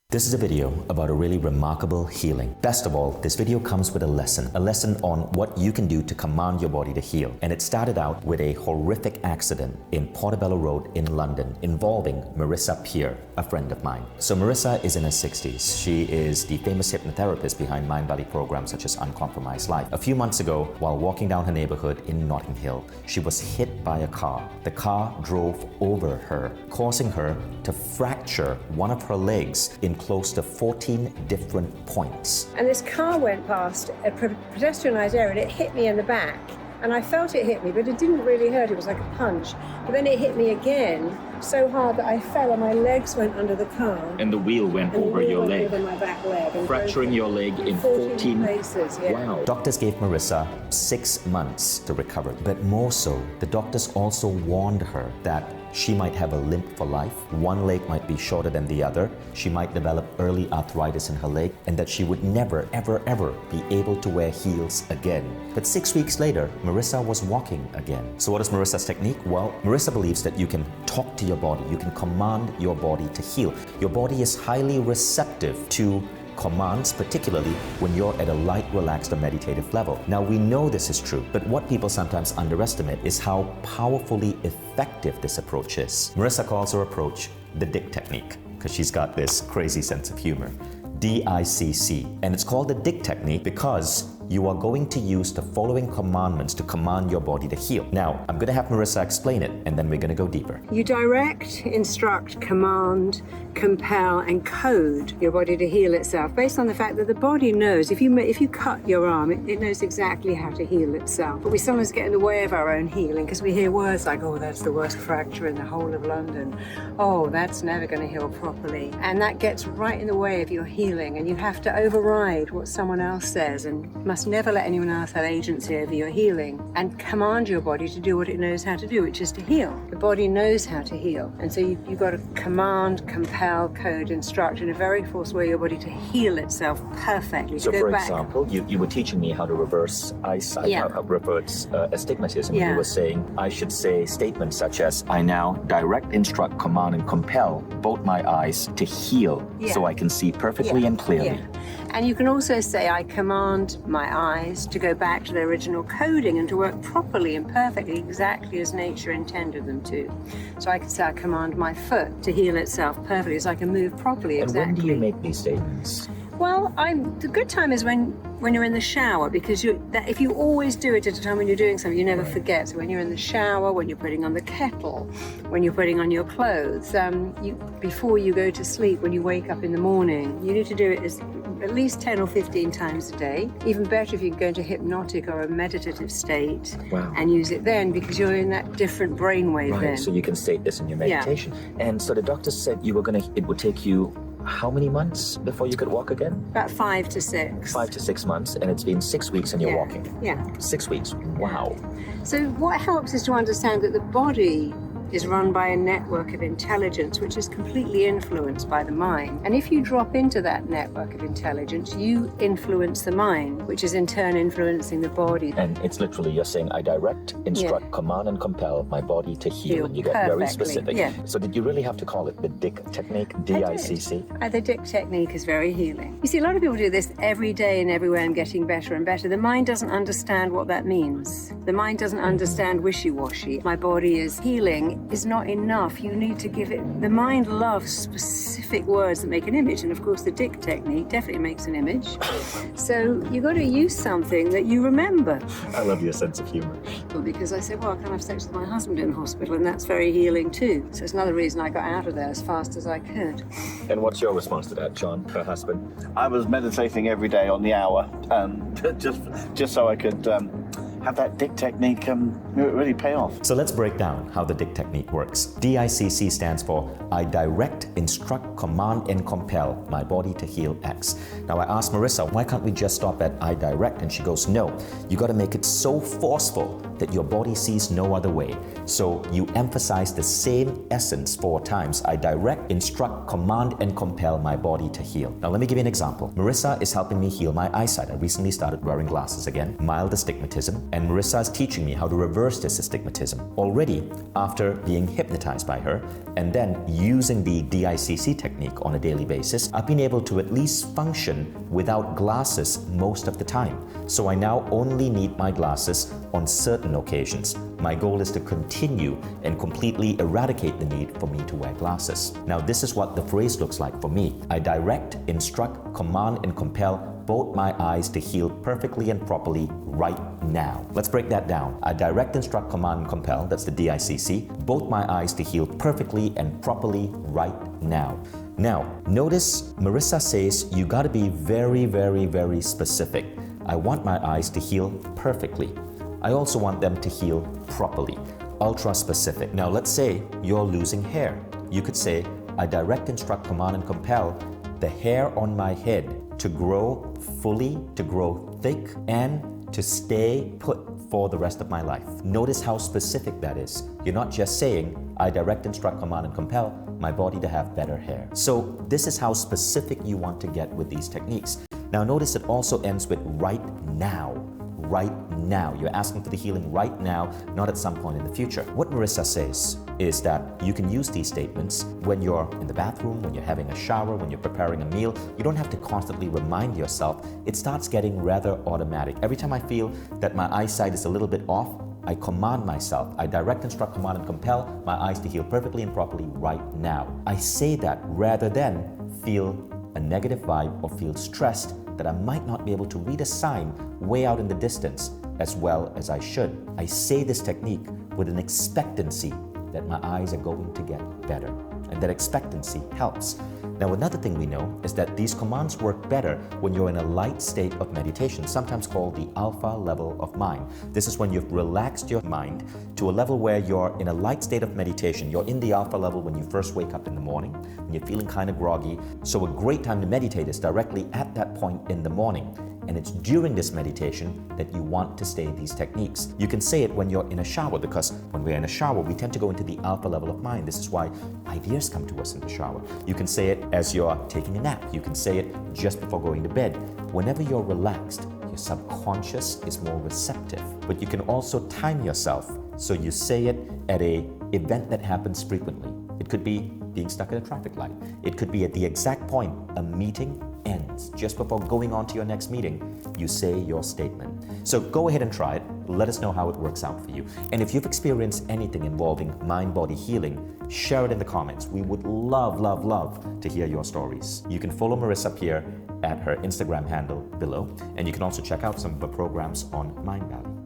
This is a video about a really remarkable healing. Best of all, this video comes with a lesson on what you can do to command your body to heal. And it started out with a horrific accident in Portobello Road in London involving Maeisa Peer, a friend of mine. So Maeisa is in her 60s. She is the famous hypnotherapist behind mind-body programs such as Uncompromised Life. A few months ago, while walking down her neighborhood in Notting Hill, she was hit by a car. The car drove over her, causing her to fracture one of her legs in close to 14 different points. And this car went past a pedestrianised area and it hit me in the back. And I felt it hit me, but it didn't really hurt. It was like a punch. But then it hit me again so hard that I fell and my legs went under the car. And the wheel went over your leg. Over my back leg. Fracturing your leg in 14 places. Yeah. Wow. Doctors gave Maeisa 6 months to recover. But more so, the doctors also warned her that she might have a limp for life. One leg might be shorter than the other. She might develop early arthritis in her leg, and that she would never, ever, ever be able to wear heels again. But 6 weeks later, Maeisa was walking again. So what is Maeisa's technique? Well, Maeisa believes that you can talk to your body. You can command your body to heal. Your body is highly receptive to commands, particularly when you're at a light, relaxed, or meditative level. Now, we know this is true, but what people sometimes underestimate is how powerfully effective this approach is. Maeisa calls her approach the Dick technique, because she's got this crazy sense of humor. DICC. And it's called the Dick technique because you are going to use the following commandments to command your body to heal. Now, I'm going to have Maeisa explain it, and then we're going to go deeper. You direct, instruct, command, compel, and code your body to heal itself based on the fact that the body knows. If you cut your arm, it knows exactly how to heal itself. But we sometimes get in the way of our own healing because we hear words like, oh, that's the worst fracture in the whole of London. Oh, that's never going to heal properly. And that gets right in the way of your healing, and you have to override what someone else says and must never let anyone else have agency over your healing, and command your body to do what it knows how to do, which is to heal. The body knows how to heal, and so you've got to command, compel, code, instruct in a very forceful way your body to heal itself perfectly. So for example, you were teaching me how to reverse eyesight, how to reverse astigmatism. You were saying I should say statements such as, I now direct, instruct, command, and compel both my eyes to heal so I can see perfectly and clearly. And you can also say, I command my eyes to go back to their original coding and to work properly and perfectly, exactly as nature intended them to. So I can say, I command my foot to heal itself perfectly, so I can move properly. And when do you make these statements? Well, the good time is when you're in the shower, because if you always do it at a time when you're doing something, you never forget. So when you're in the shower, when you're putting on the kettle, when you're putting on your clothes, before you go to sleep, when you wake up in the morning, you need to do it at least 10 or 15 times a day. Even better if you go into hypnotic or a meditative state and use it then, because you're in that different brainwave then. So you can state this in your meditation. And so the doctor said it would take you how many months before you could walk again? About 5 to 6. 5 to 6 months, and it's been 6 weeks and you're walking. 6 weeks. Wow. So what helps is to understand that the body is run by a network of intelligence which is completely influenced by the mind. And if you drop into that network of intelligence, you influence the mind, which is in turn influencing the body. And it's literally you're saying, I direct, instruct, command, and compel my body to heal. And you get very specific. So did you really have to call it the Dick technique, DICC? The Dick technique is very healing. You see, a lot of people do this every day and everywhere and getting better and better. The mind doesn't understand what that means. The mind doesn't understand wishy-washy. My body is healing is not enough. You need to give it. The mind loves specific words that make an image, and of course the Dick technique definitely makes an image. So you got to use something that you remember. I love your sense of humor. Well, because I said, well, I can have sex with my husband in hospital, and that's very healing too. So it's another reason I got out of there as fast as I could. And what's your response to that, John, her husband? I was meditating every day on the hour, just so I could have that Dick technique really pay off. So let's break down how the Dick technique works. DICC stands for I direct, instruct, command, and compel my body to heal X. Now I asked Maeisa, why can't we just stop at I direct? And she goes, no, you got to make it so forceful that your body sees no other way. So you emphasize the same essence 4 times. I direct, instruct, command, and compel my body to heal. Now let me give you an example. Marissa is helping me heal my eyesight. I recently started wearing glasses again, mild astigmatism, and Marissa is teaching me how to reverse this astigmatism. Already, after being hypnotized by her and then using the DICC technique on a daily basis, I've been able to at least function without glasses most of the time. So I now only need my glasses on certain occasions. My goal is to continue and completely eradicate the need for me to wear glasses. Now this is what the phrase looks like for me. I direct, instruct, command, and compel both my eyes to heal perfectly and properly right now. Let's break that down. I direct, instruct, command, and compel, that's the DICC, both my eyes to heal perfectly and properly right now. Now, notice Marissa says you gotta be very, very, very specific. I want my eyes to heal perfectly. I also want them to heal properly, ultra specific. Now let's say you're losing hair. You could say, I direct, instruct, command, and compel the hair on my head to grow fully, to grow thick, and to stay put for the rest of my life. Notice how specific that is. You're not just saying, I direct, instruct, command, and compel my body to have better hair. So this is how specific you want to get with these techniques. Now notice it also ends with right now. Right now. You're asking for the healing right now, not at some point in the future. What Marissa says is that you can use these statements when you're in the bathroom, when you're having a shower, when you're preparing a meal. You don't have to constantly remind yourself. It starts getting rather automatic. Every time I feel that my eyesight is a little bit off, I command myself. I direct, instruct, command, and compel my eyes to heal perfectly and properly right now. I say that rather than feel a negative vibe or feel stressed that I might not be able to read a sign way out in the distance as well as I should. I say this technique with an expectancy that my eyes are going to get better, and that expectancy helps. Now, another thing we know is that these commands work better when you're in a light state of meditation, sometimes called the alpha level of mind. This is when you've relaxed your mind to a level where you're in a light state of meditation. You're in the alpha level when you first wake up in the morning, when you're feeling kind of groggy. So a great time to meditate is directly at that point in the morning. And it's during this meditation that you want to say these techniques. You can say it when you're in a shower, because when we're in a shower, we tend to go into the alpha level of mind. This is why ideas come to us in the shower. You can say it as you're taking a nap. You can say it just before going to bed. Whenever you're relaxed, your subconscious is more receptive. But you can also time yourself so you say it at an event that happens frequently. It could be being stuck at a traffic light. It could be at the exact point a meeting ends. Just before going on to your next meeting, you say your statement. So go ahead and try it. Let us know how it works out for you. And if you've experienced anything involving mind-body healing, share it in the comments. We would love, love, love to hear your stories. You can follow Maeisa Peer at her Instagram handle below, and you can also check out some of her programs on Mindvalley.